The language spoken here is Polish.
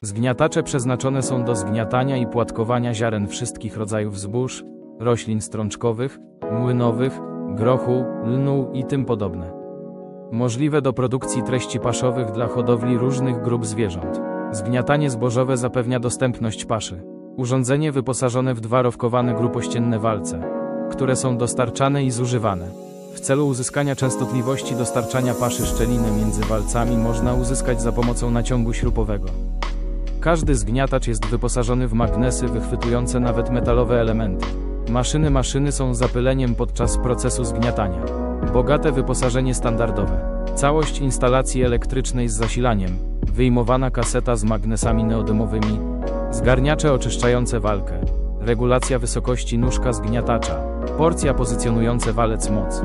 Zgniatacze przeznaczone są do zgniatania i płatkowania ziaren wszystkich rodzajów zbóż, roślin strączkowych, młynowych, grochu, lnu i tym podobne. Możliwe do produkcji treści paszowych dla hodowli różnych grup zwierząt. Zgniatanie zbożowe zapewnia dostępność paszy. Urządzenie wyposażone w 2 rowkowane grupościenne walce, które są dostarczane i zużywane. W celu uzyskania częstotliwości dostarczania paszy szczeliny między walcami można uzyskać za pomocą naciągu śrubowego. Każdy zgniatacz jest wyposażony w magnesy wychwytujące nawet metalowe elementy. Maszyny są zapyleniem podczas procesu zgniatania. Bogate wyposażenie standardowe. Całość instalacji elektrycznej z zasilaniem. Wyjmowana kaseta z magnesami neodymowymi. Zgarniacze oczyszczające walkę. Regulacja wysokości nóżka zgniatacza. Porcja pozycjonujące walec moc.